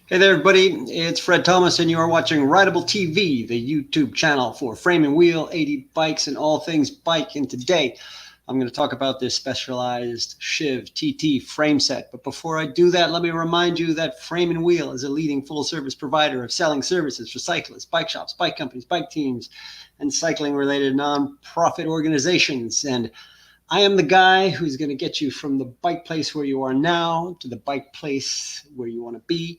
Hey there, everybody. It's Fred Thomas, and you are watching Rideable TV, the YouTube channel for frame and wheel, 80 bikes, and all things bike. And today, I'm going to talk about this Specialized Shiv TT frame set. But before I do that, let me remind you that Frame and Wheel is a leading full-service provider of selling services for cyclists, bike shops, bike companies, bike teams, and cycling-related non-profit organizations. And I am the guy who's going to get you from the bike place where you are now to the bike place where you want to be.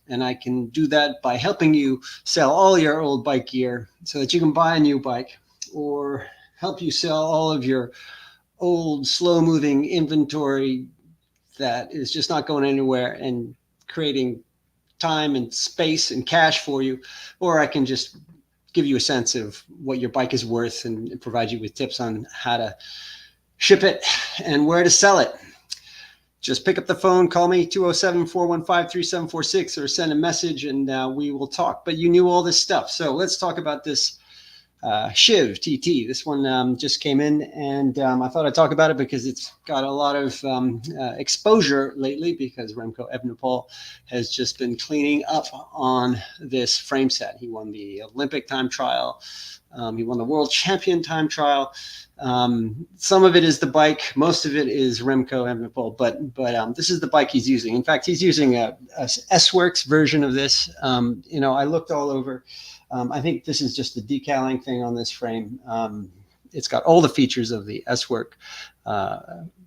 And I can do that by helping you sell all your old bike gear so that you can buy a new bike, or help you sell all of your old slow moving inventory that is just not going anywhere and creating time and space and cash for you. Or I can just give you a sense of what your bike is worth and provide you with tips on how to ship it and where to sell it. Just pick up the phone, call me 207-415-3746, or send a message and we will talk. But you knew all this stuff. So let's talk about this Shiv TT. This one just came in, and I thought I'd talk about it because it's got a lot of exposure lately, because Remco Evenepoel has just been cleaning up on this frame set. He won the Olympic time trial. He won the world champion time trial. Some of it is the bike, most of it is Remco Evenepoel, but this is the bike he's using. In fact, he's using a S-Works version of this. I looked all over. I think this is just the decaling thing on this frame. It's got all the features of the S-Work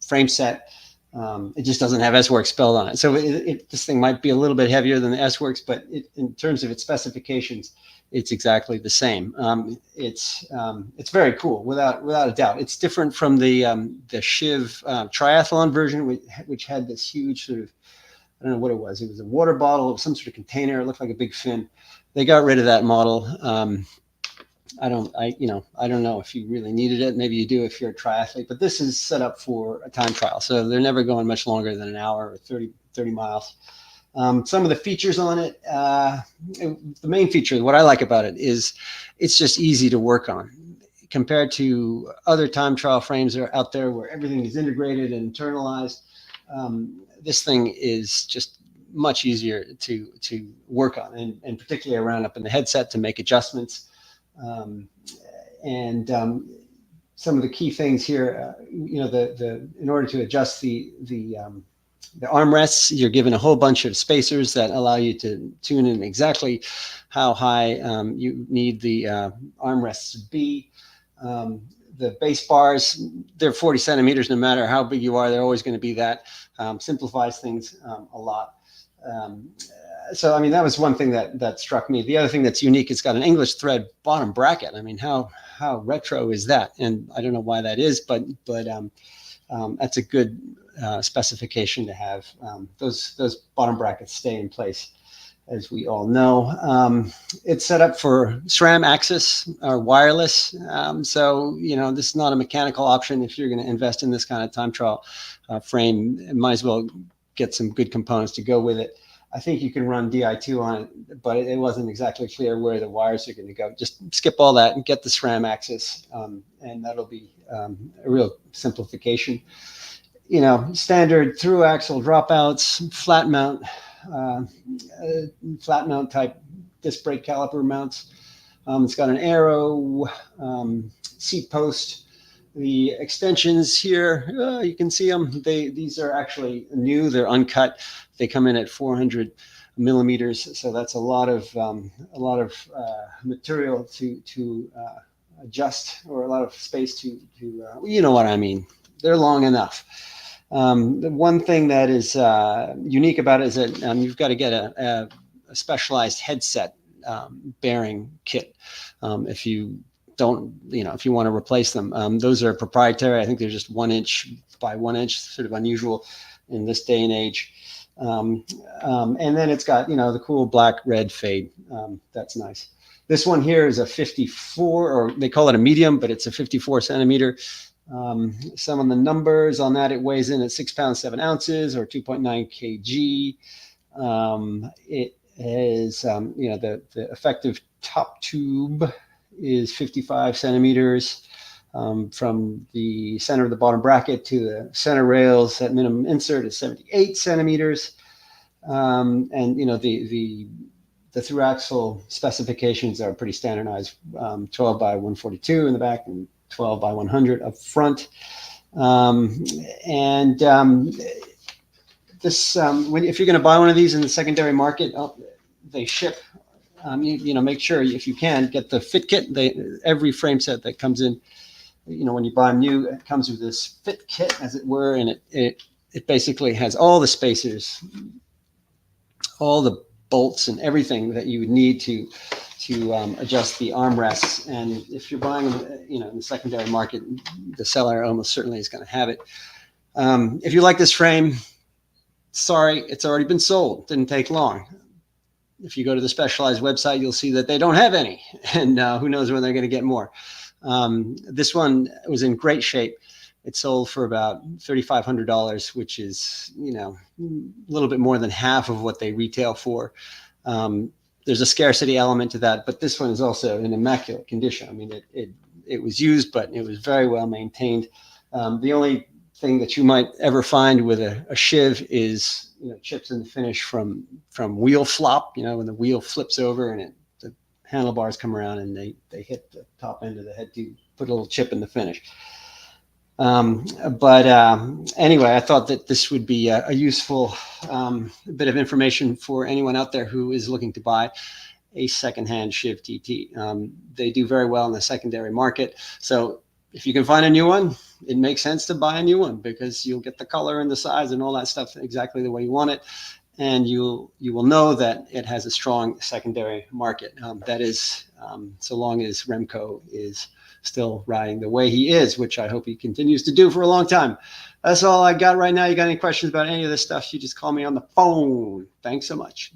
frame set. It just doesn't have S-Works spelled on it. So this thing might be a little bit heavier than the S-Works, but in terms of its specifications, it's exactly the same. It's very cool, without a doubt. It's different from the Shivv triathlon version, which had this huge sort of, I don't know what it was. It was a water bottle of some sort of container. It looked like a big fin. They got rid of that model. I don't know if you really needed it. Maybe you do if you're a triathlete, but this is set up for a time trial. So they're never going much longer than an hour or 30 miles. Some of the features on it, the main feature, what I like about it, is it's just easy to work on compared to other time trial frames that are out there where everything is integrated and internalized. This thing is just much easier to work on, and particularly around up in the headset to make adjustments. Some of the key things here, in order to adjust the armrests, you're given a whole bunch of spacers that allow you to tune in exactly how high you need the armrests to be. The base bars, they're 40 centimeters. No matter how big you are, they're always going to be that. Simplifies things a lot. So, I mean, that was one thing that struck me. The other thing that's unique, it's got an English thread bottom bracket. I mean, how retro is that? And I don't know why that is, but that's a good specification to have. Those bottom brackets stay in place, as we all know. It's set up for SRAM AXS or wireless. So, this is not a mechanical option. If you're going to invest in this kind of time trial frame, it might as well get some good components to go with it. I think you can run Di2 on it, but it wasn't exactly clear where the wires are going to go. Just skip all that and get the SRAM AXS, and that'll be a real simplification. Standard through axle dropouts, flat mount type disc brake caliper mounts. It's got an aero seat post. The extensions here, you can see them. These are actually new. They're uncut. They come in at 400 millimeters, so that's a lot of material to adjust, or a lot of space to you know what I mean. They're long enough. The one thing that is unique about it is that you've got to get a specialized headset bearing kit if you don't, if you want to replace them. Those are proprietary. I think they're just 1 inch by 1 inch, sort of unusual in this day and age. And then it's got, the cool black red fade. That's nice. This one here is a 54, or they call it a medium, but it's a 54 centimeter. Some of the numbers on that, it weighs in at 6 pounds, 7 ounces, or 2.9 kg. It is, the effective top tube is 55 centimeters. From the center of the bottom bracket to the center rails at minimum insert is 78 centimeters. And you know, the through axle specifications are pretty standardized, 12 by 142 in the back and 12 by 100 up front. This, if you're going to buy one of these in the secondary market, they ship. You know, make sure if you can get the fit kit. Every frame set that comes in, you know, when you buy them new, it comes with this fit kit, as it were, and it basically has all the spacers, all the bolts, and everything that you would need to adjust the armrests. And if you're buying them, you know, in the secondary market, the seller almost certainly is going to have it. If you like this frame, sorry, it's already been sold. Didn't take long. If you go to the Specialized website, you'll see that they don't have any, and who knows when they're going to get more. This one was in great shape. It sold for about $3,500, which is, you know, a little bit more than half of what they retail for. There's a scarcity element to that, but this one is also in immaculate condition. I mean, it was used, but it was very well maintained. The only thing that you might ever find with a Shivv is, you know, chips in the finish from wheel flop. You know, when the wheel flips over and the handlebars come around and they hit the top end of the head to put a little chip in the finish. Anyway, I thought that this would be a useful bit of information for anyone out there who is looking to buy a secondhand Shivv TT. They do very well in the secondary market. So if you can find a new one, it makes sense to buy a new one, because you'll get the color and the size and all that stuff exactly the way you want it. And you will know that it has a strong secondary market. That is, so long as Remco is still riding the way he is, which I hope he continues to do for a long time. That's all I got right now. You got any questions about any of this stuff, you just call me on the phone. Thanks so much.